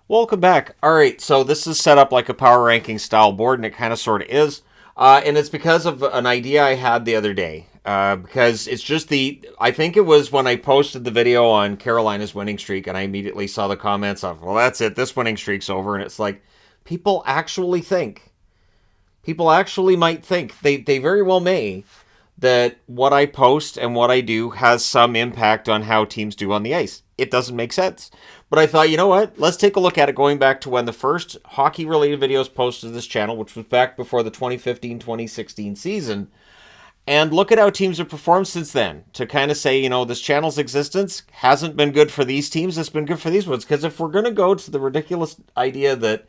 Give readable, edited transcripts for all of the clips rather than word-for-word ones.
Welcome back. All right, so this is set up like a power ranking style board, and it kind of sort of is. And it's because of an idea I had the other day. Because it's just I think it was when I posted the video on Carolina's winning streak, and I immediately saw the comments of, well, that's it, this winning streak's over. And it's like, people actually think, people actually might think, they very well may, that what I post and what I do has some impact on how teams do on the ice. It doesn't make sense. But I thought, you know what? Let's take a look at it going back to when the first hockey-related videos posted to this channel, which was back before the 2015-2016 season, and look at how teams have performed since then to kind of say, this channel's existence hasn't been good for these teams. It's been good for these ones. Because if we're going to go to the ridiculous idea that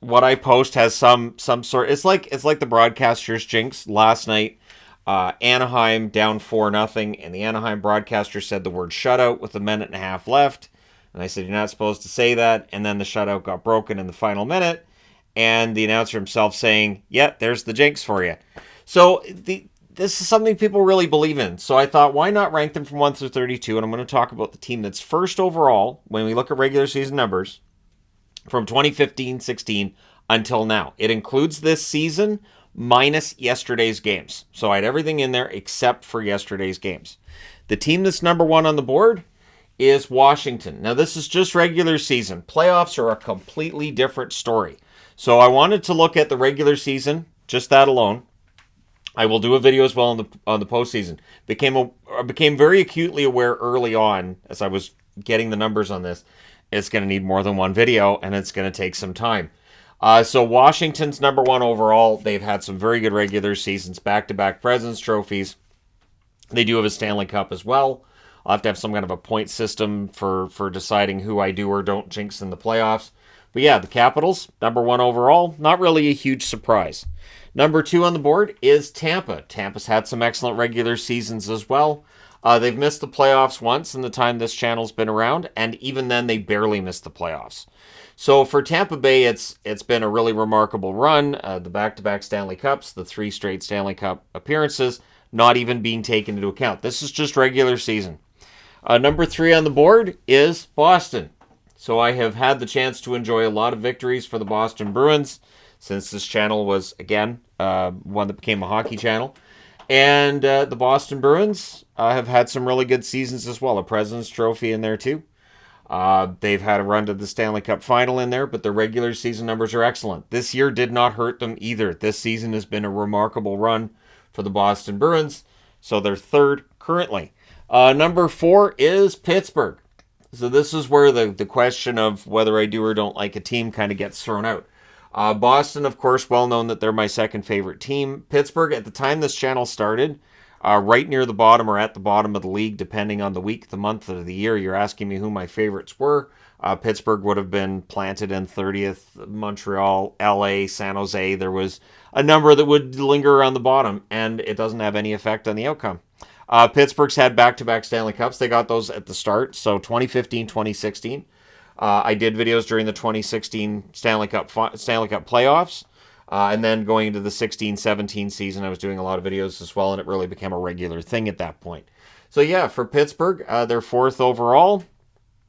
what I post has some sort, it's like the broadcaster's jinx last night. Anaheim down 4-0, and the Anaheim broadcaster said the word shutout with a minute and a half left. And I said, you're not supposed to say that. And then the shutout got broken in the final minute. And the announcer himself saying, yeah, there's the jinx for you. So this is something people really believe in. So I thought, why not rank them from 1 through 32? And I'm going to talk about the team that's first overall when we look at regular season numbers from 2015-16 until now. It includes this season minus yesterday's games. So I had everything in there except for yesterday's games. The team that's number one on the board is Washington. Now, this is just regular season. Playoffs are a completely different story. So I wanted to look at the regular season, just that alone. I will do a video as well on the postseason. Became very acutely aware early on as I was getting the numbers on this. It's going to need more than one video, and it's going to take some time. So Washington's number one overall. They've had some very good regular seasons, back-to-back President's trophies. They do have a Stanley Cup as well. I'll have to have some kind of a point system for deciding who I do or don't jinx in the playoffs. But yeah, the Capitals, number one overall. Not really a huge surprise. Number two on the board is Tampa. Tampa's had some excellent regular seasons as well. They've missed the playoffs once in the time this channel's been around, and even then they barely missed the playoffs. So for Tampa Bay, it's been a really remarkable run. The back-to-back Stanley Cups, the 3 straight Stanley Cup appearances, not even being taken into account. This is just regular season. Number 3 on the board is Boston. So I have had the chance to enjoy a lot of victories for the Boston Bruins since this channel was, again, one that became a hockey channel. And the Boston Bruins have had some really good seasons as well. A President's Trophy in there too. They've had a run to the Stanley Cup final in there, but their regular season numbers are excellent. This year did not hurt them either. This season has been a remarkable run for the Boston Bruins. So they're third currently. Number 4 is Pittsburgh. So this is where the question of whether I do or don't like a team kind of gets thrown out. Boston, of course, well known that they're my second favorite team. Pittsburgh, at the time this channel started, right near the bottom or at the bottom of the league, depending on the week, the month, of the year. You're asking me who my favorites were. Pittsburgh would have been planted in 30th, Montreal, LA, San Jose. There was a number that would linger around the bottom, and it doesn't have any effect on the outcome. Pittsburgh's had back-to-back Stanley Cups. They got those at the start, so 2015, 2016. I did videos during the 2016 Stanley Cup playoffs. And then going into the 16-17 season, I was doing a lot of videos as well, and it really became a regular thing at that point. So yeah, for Pittsburgh, they're 4th overall.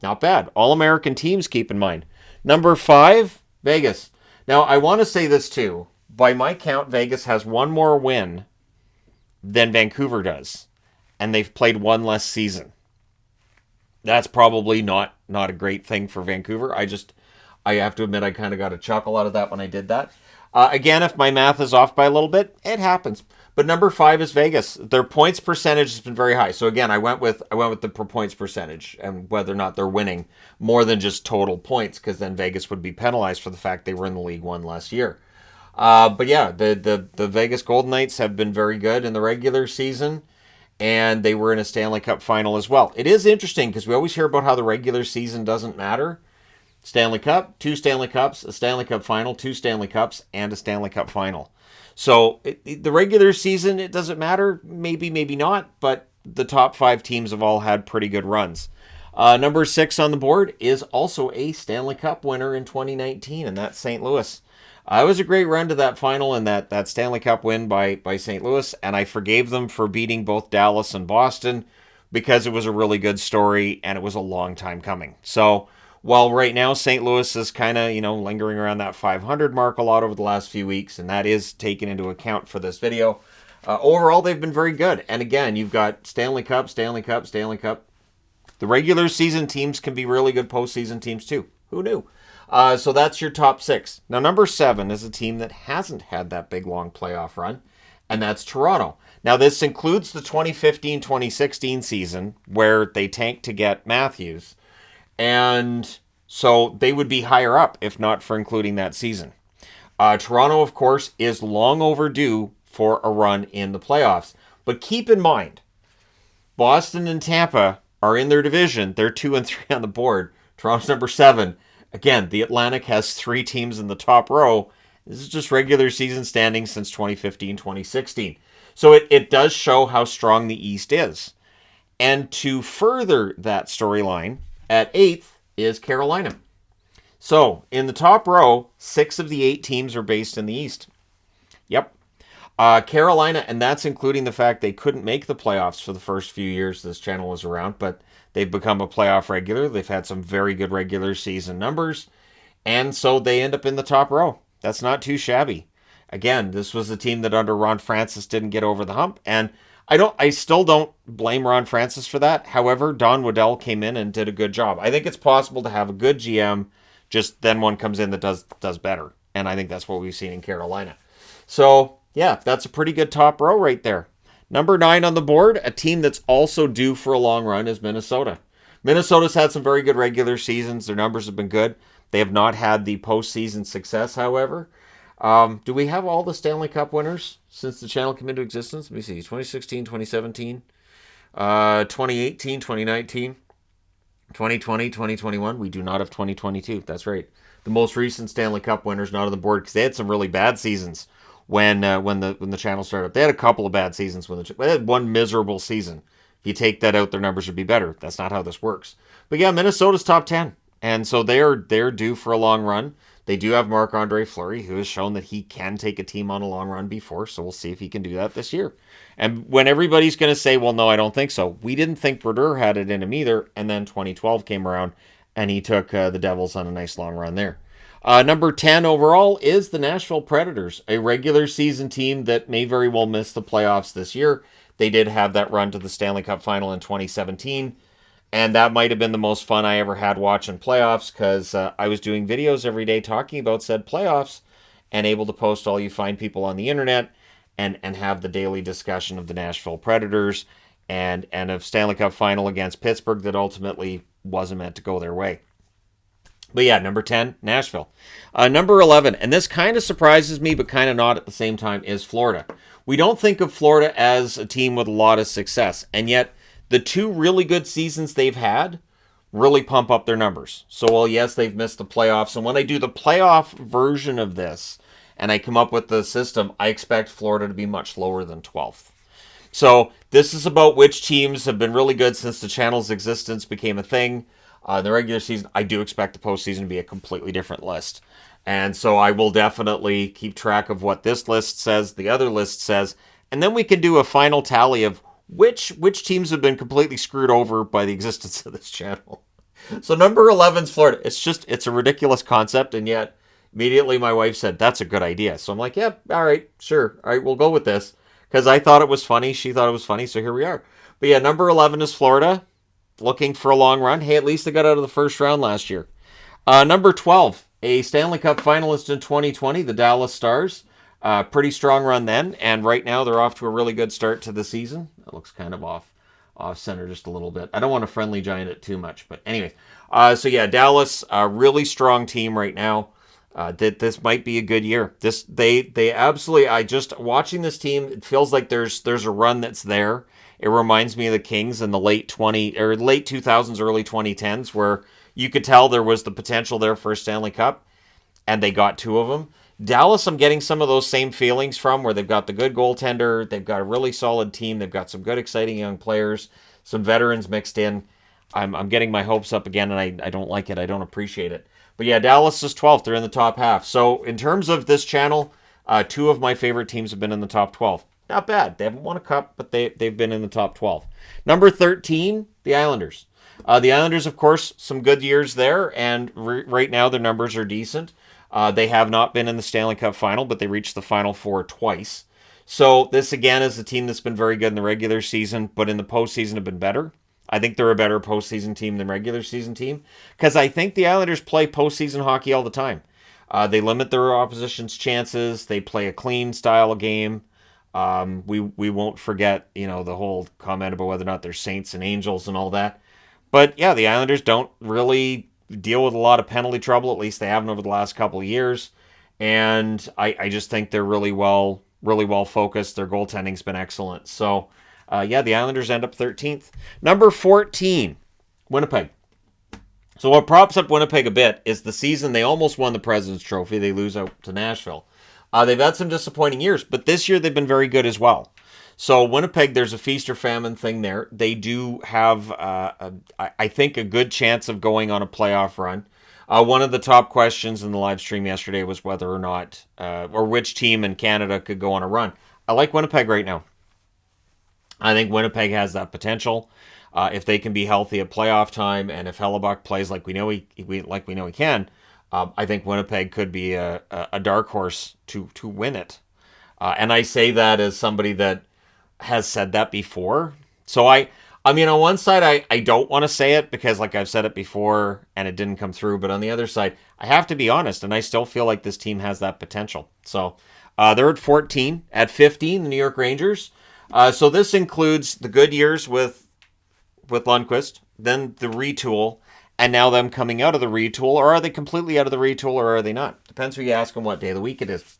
Not bad. All-American teams, keep in mind. Number 5, Vegas. Now, I want to say this too. By my count, Vegas has one more win than Vancouver does. And they've played one less season. That's probably not a great thing for Vancouver. I have to admit, I kind of got a chuckle out of that when I did that. Again, if my math is off by a little bit, it happens. But number 5 is Vegas. Their points percentage has been very high. So again, I went with the per points percentage and whether or not they're winning more than just total points, because then Vegas would be penalized for the fact they were in the league one last year. But yeah, the Vegas Golden Knights have been very good in the regular season, and they were in a Stanley Cup final as well. It is interesting because we always hear about how the regular season doesn't matter. Stanley Cup, 2 Stanley Cups, a Stanley Cup final, 2 Stanley Cups, and a Stanley Cup final. So the regular season, it doesn't matter. Maybe, maybe not. But the top 5 teams have all had pretty good runs. Number 6 on the board is also a Stanley Cup winner in 2019, and that's St. Louis. It was a great run to that final and that Stanley Cup win by St. Louis, and I forgave them for beating both Dallas and Boston because it was a really good story and it was a long time coming. So While right now St. Louis is kind of, lingering around that 500 mark a lot over the last few weeks, and that is taken into account for this video. Overall, they've been very good. And again, you've got Stanley Cup, Stanley Cup, Stanley Cup. The regular season teams can be really good postseason teams too. Who knew? So that's your top 6. Now, number 7 is a team that hasn't had that big, long playoff run, and that's Toronto. Now, this includes the 2015-2016 season where they tanked to get Matthews, and so they would be higher up if not for including that season. Toronto, of course, is long overdue for a run in the playoffs. But keep in mind, Boston and Tampa are in their division. They're 2 and 3 on the board. Toronto's number 7. Again, the Atlantic has 3 teams in the top row. This is just regular season standings since 2015-2016. So it does show how strong the East is. And to further that storyline, at 8th is Carolina. So in the top row, 6 of the 8 teams are based in the East. Yep. Carolina, and that's including the fact they couldn't make the playoffs for the first few years this channel was around, but they've become a playoff regular. They've had some very good regular season numbers, and so they end up in the top row. That's not too shabby. Again, this was a team that under Ron Francis didn't get over the hump, and I still don't blame Ron Francis for that. However, Don Waddell came in and did a good job. I think it's possible to have a good GM, just then one comes in that does better, and I think that's what we've seen in Carolina. So yeah, that's a pretty good top row right there. Number 9 on the board, a team that's also due for a long run, is Minnesota. Minnesota's had some very good regular seasons. Their numbers have been good. They have not had the postseason success, however. Do we have all the Stanley Cup winners since the channel came into existence? Let me see. 2016, 2017, 2018, 2019, 2020, 2021. We do not have 2022. That's right. The most recent Stanley Cup winners not on the board because they had some really bad seasons. When the channel started, they had a couple of bad seasons. They had one miserable season. If you take that out, their numbers would be better. That's not how this works. But yeah, Minnesota's top 10, and so they're due for a long run. They do have Marc-Andre Fleury, who has shown that he can take a team on a long run before. So we'll see if he can do that this year. And when everybody's going to say, "Well, no, I don't think so," we didn't think Brodeur had it in him either. And then 2012 came around, and he took the Devils on a nice long run there. Number 10 overall is the Nashville Predators, a regular season team that may very well miss the playoffs this year. They did have that run to the Stanley Cup final in 2017, and that might have been the most fun I ever had watching playoffs because I was doing videos every day talking about said playoffs and able to post all you fine people on the internet and have the daily discussion of the Nashville Predators and a Stanley Cup final against Pittsburgh that ultimately wasn't meant to go their way. But yeah, number 10, Nashville. Number 11, and this kind of surprises me, but kind of not at the same time, is Florida. We don't think of Florida as a team with a lot of success, and yet the 2 really good seasons they've had really pump up their numbers. So while yes, they've missed the playoffs, and when I do the playoff version of this, and I come up with the system, I expect Florida to be much lower than 12th. So this is about which teams have been really good since the channel's existence became a thing. The regular season, I do expect the postseason to be a completely different list. And so I will definitely keep track of what this list says, the other list says, and then we can do a final tally of which teams have been completely screwed over by the existence of this channel. So number 11 is Florida. It's a ridiculous concept, and yet immediately my wife said, "That's a good idea." So I'm like, "Yep, all right, sure. All right, we'll go with this." Because I thought it was funny, she thought it was funny, so here we are. But yeah, number 11 is Florida. Looking for a long run. Hey, at least they got out of the first round last year. Number 12, a Stanley Cup finalist in 2020, the Dallas Stars. Pretty strong run then, and right now they're off to a really good start to the season. That looks kind of off center just a little bit. I don't want to friendly giant it too much, but anyways. So yeah, Dallas, a really strong team right now. This might be a good year. They absolutely. I just watching this team. It feels like there's a run that's there. It reminds me of the Kings in the late 2000s, early 2010s, where you could tell there was the potential there for a Stanley Cup, and they got 2 of them. Dallas, I'm getting some of those same feelings from, where they've got the good goaltender, they've got a really solid team, they've got some good, exciting young players, some veterans mixed in. I'm getting my hopes up again, and I don't like it. I don't appreciate it. But yeah, Dallas is 12th. They're in the top half. So in terms of this channel, 2 of my favorite teams have been in the top 12. Not bad. They haven't won a cup, but they've been in the top 12. Number 13, the Islanders. The Islanders, of course, some good years there, and right now their numbers are decent. They have not been in the Stanley Cup final, but they reached the Final Four twice. So this, again, is a team that's been very good in the regular season, but in the postseason have been better. I think they're a better postseason team than regular season team, because I think the Islanders play postseason hockey all the time. They limit their opposition's chances. They play a clean style of game. We won't forget, the whole comment about whether or not they're saints and angels and all that. But yeah, the Islanders don't really deal with a lot of penalty trouble. At least they haven't over the last couple of years. And I just think they're really well focused. Their goaltending's been excellent. So yeah, the Islanders end up 13th. Number 14, Winnipeg. So what props up Winnipeg a bit is the season they almost won the President's Trophy. They lose out to Nashville. They've had some disappointing years, but this year they've been very good as well. So Winnipeg, there's a feast or famine thing there. They do have, I think, a good chance of going on a playoff run. One of the top questions in the live stream yesterday was whether or not, or which team in Canada could go on a run. I like Winnipeg right now. I think Winnipeg has that potential. If they can be healthy at playoff time, and if Hellebuck plays like we know he can, I think Winnipeg could be a dark horse to win it. And I say that as somebody that has said that before. So I mean, on one side, I don't want to say it because, like I've said it before, and it didn't come through. But on the other side, I have to be honest, and I still feel like this team has that potential. So they're at 14. At 15, the New York Rangers. So this includes the good years with Lundqvist, then the retool, and now them coming out of the retool. Or are they completely out of the retool, or are they not? Depends who you ask them what day of the week it is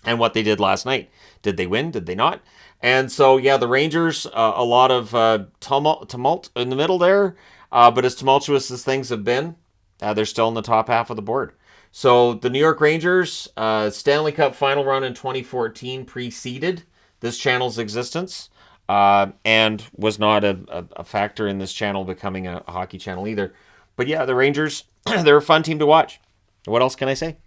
and what they did last night. Did they win? Did they not? And so, yeah, the Rangers, a lot of tumult in the middle there. But as tumultuous as things have been, they're still in the top half of the board. So the New York Rangers, Stanley Cup final run in 2014 preceded this channel's existence. And was not a factor in this channel becoming a hockey channel either. But yeah, the Rangers, they're a fun team to watch. What else can I say?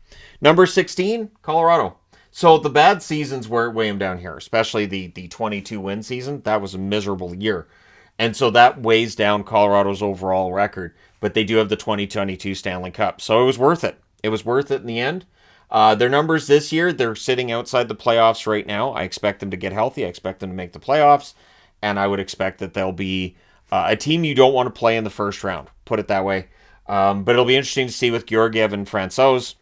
Number 16, Colorado. So the bad seasons were way down here, especially the 22-win season. That was a miserable year. And so that weighs down Colorado's overall record. But they do have the 2022 Stanley Cup. So it was worth it. It was worth it in the end. Their numbers this year, they're sitting outside the playoffs right now. I expect them to get healthy. I expect them to make the playoffs. And I would expect that they'll be a team you don't want to play in the first round. Put it that way. But it'll be interesting to see with Georgiev and Francouz.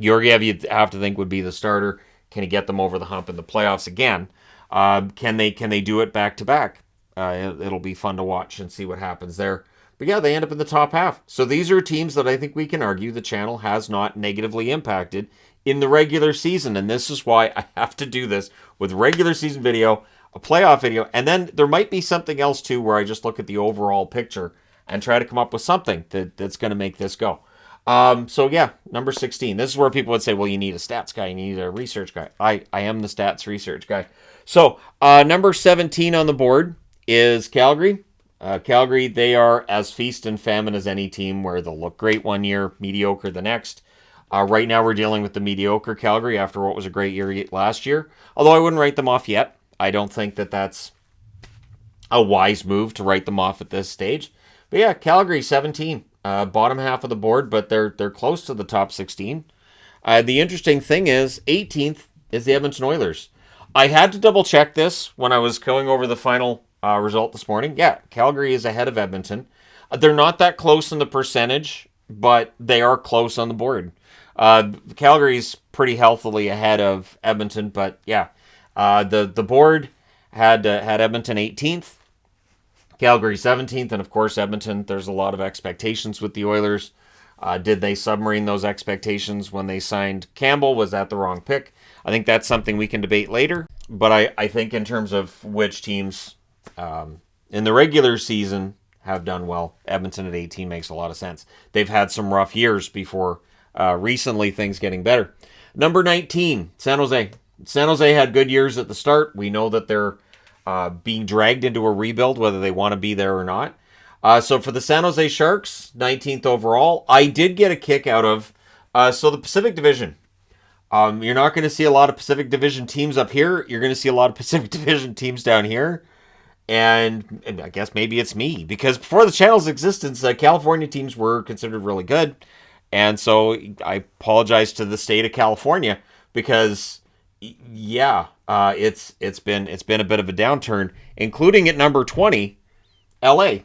Georgiev, you'd have to think, would be the starter. Can he get them over the hump in the playoffs again? Can they do it back-to-back? It'll be fun to watch and see what happens there. But yeah, they end up in the top half. So these are teams that I think we can argue the channel has not negatively impacted in the regular season. And this is why I have to do this with regular season video, a playoff video, and then there might be something else too where I just look at the overall picture and try to come up with something that's going to make this go. So yeah, number 16. This is where people would say, well, you need a stats guy, you need a research guy. I am the stats research guy. So number 17 on the board is Calgary. Calgary, they are as feast and famine as any team, where they'll look great one year, mediocre the next. Right now we're dealing with the mediocre Calgary after what was a great year last year. Although I wouldn't write them off yet. I don't think that that's a wise move to write them off at this stage. But yeah, Calgary 17, bottom half of the board, but they're close to the top 16. The interesting thing is 18th is the Edmonton Oilers. I had to double check this when I was going over the final result this morning. Yeah, Calgary is ahead of Edmonton. They're not that close in the percentage, but they are close on the board. Calgary's pretty healthily ahead of Edmonton, but yeah, the board had Edmonton 18th, Calgary 17th, and of course Edmonton. There's a lot of expectations with the Oilers. Did they submarine those expectations when they signed Campbell? Was that the wrong pick? I think that's something we can debate later. But I think in terms of which teams in the regular season have done well, Edmonton at 18 makes a lot of sense. They've had some rough years before recently things getting better. Number 19, San Jose. San Jose had good years at the start. We know that they're being dragged into a rebuild, whether they want to be there or not. So for the San Jose Sharks, 19th overall, I did get a kick out of the Pacific Division. You're not going to see a lot of Pacific Division teams up here. You're going to see a lot of Pacific Division teams down here. And I guess maybe it's me, because before the channel's existence, California teams were considered really good. And so I apologize to the state of California, because yeah, it's been a bit of a downturn, including at number 20, LA.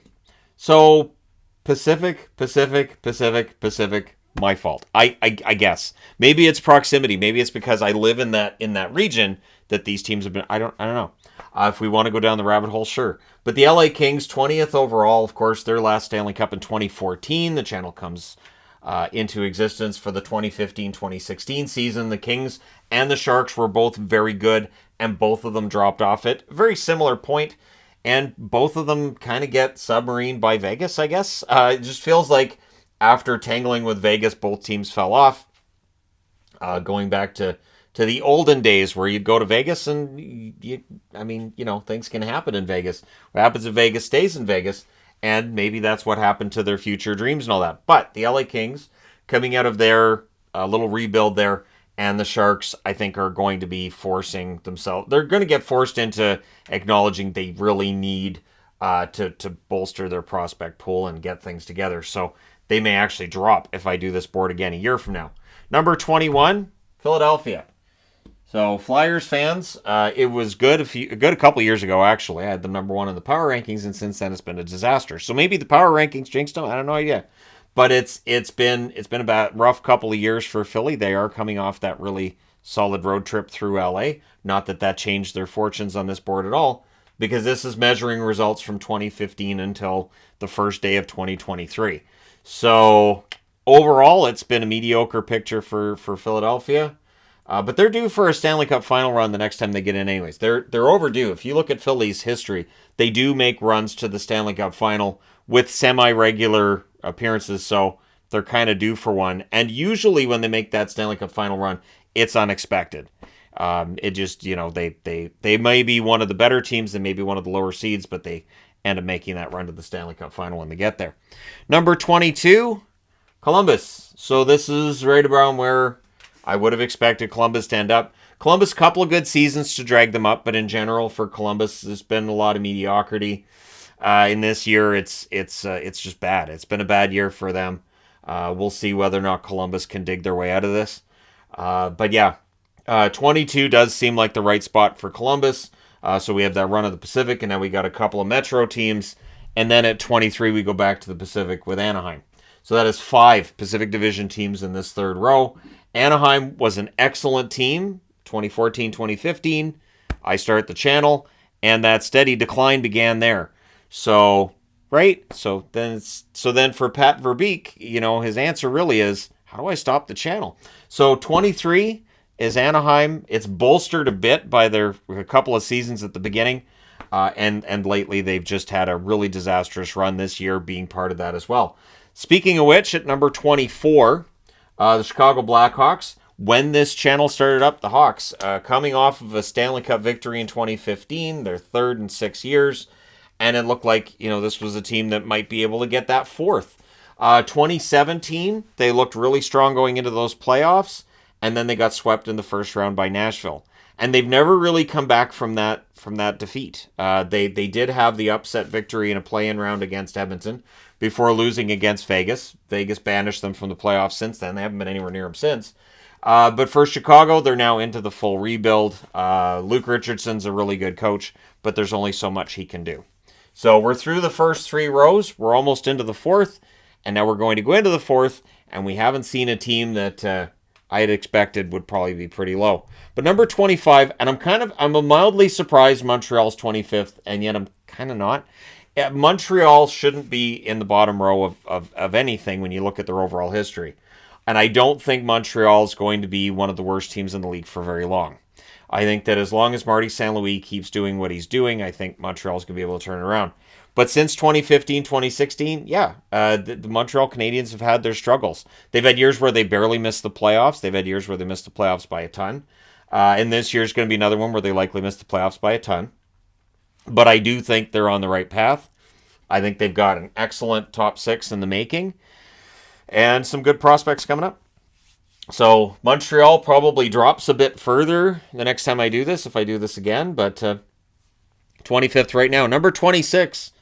So Pacific, my fault. I guess maybe it's proximity. Maybe it's because I live in that region that these teams have been. I don't know. If we want to go down the rabbit hole, sure. But the LA Kings, 20th overall, of course, their last Stanley Cup in 2014. The channel comes into existence for the 2015-2016 season. The Kings and the Sharks were both very good, and both of them dropped off at a very similar point, and both of them kind of get submarined by Vegas, I guess. It just feels like after tangling with Vegas, both teams fell off. Going back to the olden days where you'd go to Vegas and things can happen in Vegas. What happens in Vegas stays in Vegas, and maybe that's what happened to their future dreams and all that. But the LA Kings, coming out of their little rebuild there, and the Sharks, I think, are going to be forcing themselves. They're going to get forced into acknowledging they really need to bolster their prospect pool and get things together. So they may actually drop if I do this board again a year from now. Number 21, Philadelphia. So Flyers fans, it was good a couple years ago, actually. I had them number 1 in the power rankings, and since then it's been a disaster. So maybe the power rankings jinxed them. I don't know yet. But it's been about rough couple of years for Philly. They are coming off that really solid road trip through LA. Not that changed their fortunes on this board at all, because this is measuring results from 2015 until the first day of 2023. So overall, it's been a mediocre picture for Philadelphia. But they're due for a Stanley Cup final run the next time they get in anyways. They're overdue. If you look at Philly's history, they do make runs to the Stanley Cup final with semi-regular appearances, so they're kind of due for one. And usually when they make that Stanley Cup final run, it's unexpected. It just, they may be one of the better teams and maybe one of the lower seeds, but they end up making that run to the Stanley Cup final when they get there. Number 22, Columbus. So this is right around where I would have expected Columbus to end up. Columbus, couple of good seasons to drag them up, but in general for Columbus, there's been a lot of mediocrity. In this year, it's just bad. It's been a bad year for them. We'll see whether or not Columbus can dig their way out of this. But yeah, 22 does seem like the right spot for Columbus. So we have that run of the Pacific, and now we got a couple of Metro teams. And then at 23, we go back to the Pacific with Anaheim. So that is 5 Pacific Division teams in this third row. Anaheim was an excellent team, 2014, 2015. I start the channel, and that steady decline began there. So, right? So then for Pat Verbeek, his answer really is, how do I stop the channel? So 23 is Anaheim. It's bolstered a bit by a couple of seasons at the beginning. And lately they've just had a really disastrous run, this year being part of that as well. Speaking of which, at number 24, the Chicago Blackhawks. When this channel started up, the Hawks, coming off of a Stanley Cup victory in 2015, their third in 6 years, and it looked like, this was a team that might be able to get that fourth. 2017, they looked really strong going into those playoffs, and then they got swept in the first round by Nashville. And they've never really come back from that defeat. They did have the upset victory in a play-in round against Edmonton before losing against Vegas. Vegas banished them from the playoffs since then. They haven't been anywhere near them since. But for Chicago, they're now into the full rebuild. Luke Richardson's a really good coach, but there's only so much he can do. So we're through the first 3 rows. We're almost into the fourth, and now we're going to go into the fourth, and we haven't seen a team that I had expected would probably be pretty low. But number 25, and I'm mildly surprised Montreal's 25th, and yet I'm kind of not. Montreal shouldn't be in the bottom row of anything when you look at their overall history. And I don't think Montreal's going to be one of the worst teams in the league for very long. I think that as long as Marty St. Louis keeps doing what he's doing, I think Montreal's going to be able to turn it around. But since 2015, 2016, the Montreal Canadiens have had their struggles. They've had years where they barely missed the playoffs. They've had years where they missed the playoffs by a ton. And this year's going to be another one where they likely miss the playoffs by a ton. But I do think they're on the right path. I think they've got an excellent top 6 in the making and some good prospects coming up. So Montreal probably drops a bit further the next time I do this, if I do this again. But 25th right now. Number 26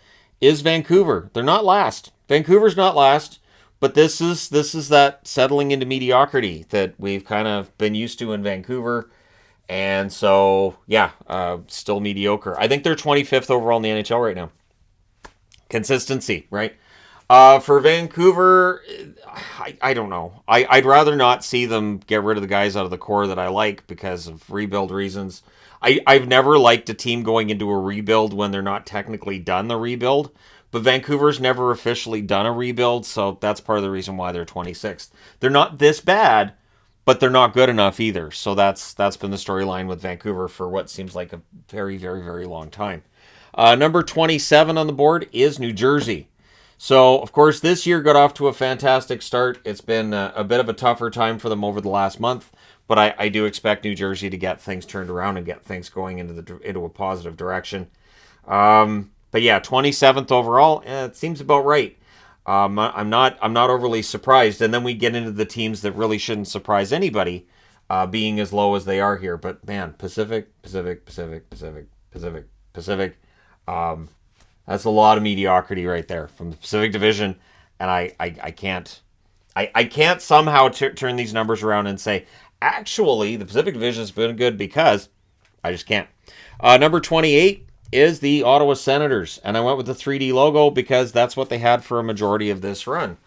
is Vancouver. They're not last. Vancouver's not last, but this is that settling into mediocrity that we've kind of been used to in Vancouver. And so, yeah, still mediocre. I think they're 25th overall in the NHL right now. Consistency, right? For Vancouver, I don't know. I'd rather not see them get rid of the guys out of the core that I like because of rebuild reasons. I've never liked a team going into a rebuild when they're not technically done the rebuild. But Vancouver's never officially done a rebuild, so that's part of the reason why they're 26th. They're not this bad, but they're not good enough either. So that's been the storyline with Vancouver for what seems like a very, very, very long time. Number 27 on the board is New Jersey. So, of course, this year got off to a fantastic start. It's been a bit of a tougher time for them over the last month, but I do expect New Jersey to get things turned around and get things going into a positive direction. But yeah, 27th overall, it seems about right. I'm not overly surprised. And then we get into the teams that really shouldn't surprise anybody, being as low as they are here. But man, Pacific. That's a lot of mediocrity right there from the Pacific Division, and I can't somehow turn these numbers around and say actually the Pacific Division has been good because I just can't. Number 28 is the Ottawa Senators, and I went with the 3D logo because that's what they had for a majority of this run.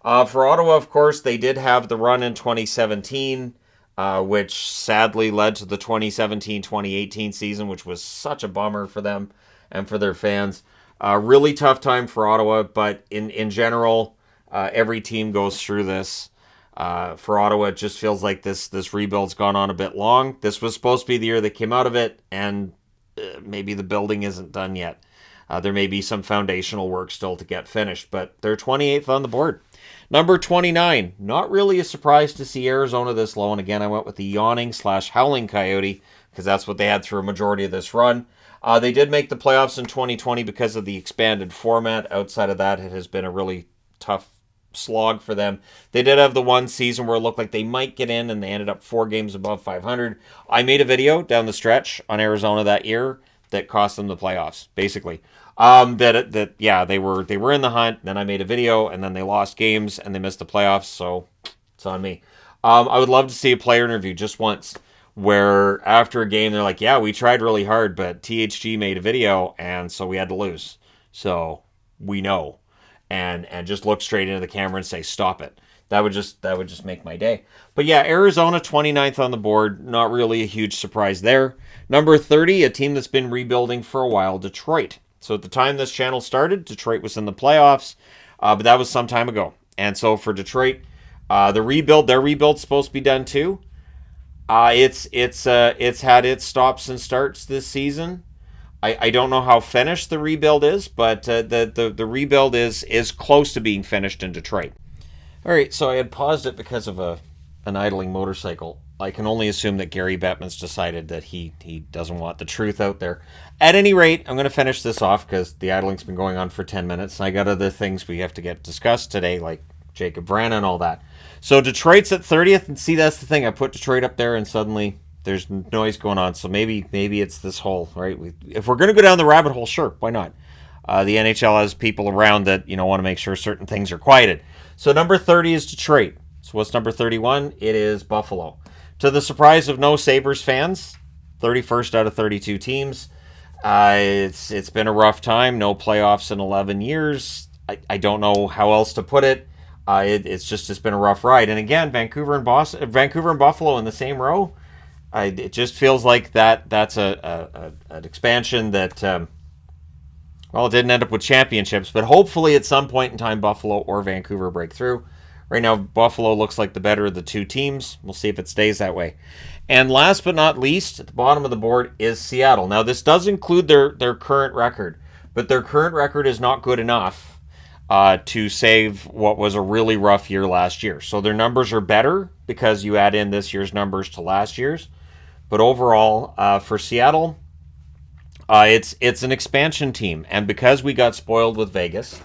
For Ottawa, of course, they did have the run in 2017, which sadly led to the 2017-2018 season, which was such a bummer for them and for their fans. Really tough time for Ottawa, but in general, every team goes through this. For Ottawa, it just feels like this rebuild's gone on a bit long. This was supposed to be the year they came out of it, and maybe the building isn't done yet. There may be some foundational work still to get finished, but they're 28th on the board. Number 29, not really a surprise to see Arizona this low, and again, I went with the yawning/howling Coyote because that's what they had through a majority of this run. They did make the playoffs in 2020 because of the expanded format. Outside of that, it has been a really tough slog for them. They did have the one season where it looked like they might get in, and they ended up 4 games above 500. I made a video down the stretch on Arizona that year that cost them the playoffs, basically. They were in the hunt. Then I made a video, and then they lost games and they missed the playoffs. So it's on me. I would love to see a player interview just once, where after a game they're like, "Yeah, we tried really hard, but THG made a video, and so we had to lose. So we know." And just look straight into the camera and say, "Stop it." That would just make my day. But yeah, Arizona 29th on the board. Not really a huge surprise there. Number 30, a team that's been rebuilding for a while, Detroit. So at the time this channel started, Detroit was in the playoffs, but that was some time ago. And so for Detroit, their rebuild's supposed to be done too. It's had its stops and starts this season. I don't know how finished the rebuild is, but the rebuild is close to being finished in Detroit. All right, so I had paused it because of an idling motorcycle. I can only assume that Gary Bettman's decided that he doesn't want the truth out there. At any rate, I'm going to finish this off because the idling's been going on for 10 minutes, and I got other things we have to get discussed today, like Jacob Vrana and all that. So Detroit's at 30th, and see, that's the thing. I put Detroit up there, and suddenly there's noise going on. So maybe it's this hole, right? If we're going to go down the rabbit hole, sure, why not? The NHL has people around that want to make sure certain things are quieted. So number 30 is Detroit. So what's number 31? It is Buffalo. To the surprise of no Sabres fans, 31st out of 32 teams. It's been a rough time. No playoffs in 11 years. I don't know how else to put it. It's been a rough ride. And again, Vancouver and Buffalo in the same row. It just feels like that's an expansion that, it didn't end up with championships, but hopefully at some point in time, Buffalo or Vancouver break through. Right now, Buffalo looks like the better of the two teams. We'll see if it stays that way. And last but not least, at the bottom of the board is Seattle. Now, this does include their current record, but their current record is not good enough to save what was a really rough year last year. So their numbers are better because you add in this year's numbers to last year's. But overall, for Seattle, it's an expansion team. And because we got spoiled with Vegas,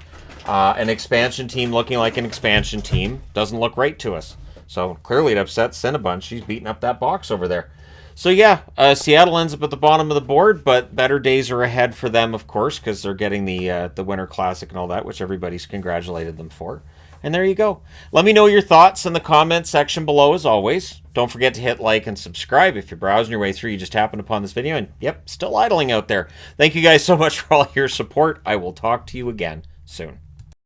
an expansion team looking like an expansion team doesn't look right to us. So clearly it upsets Cinnabon. She's beating up that box over there. So yeah, Seattle ends up at the bottom of the board, but better days are ahead for them, of course, because they're getting the Winter Classic and all that, which everybody's congratulated them for. And there you go. Let me know your thoughts in the comment section below, as always. Don't forget to hit like and subscribe. If you're browsing your way through, you just happened upon this video, and yep, still idling out there. Thank you guys so much for all your support. I will talk to you again soon.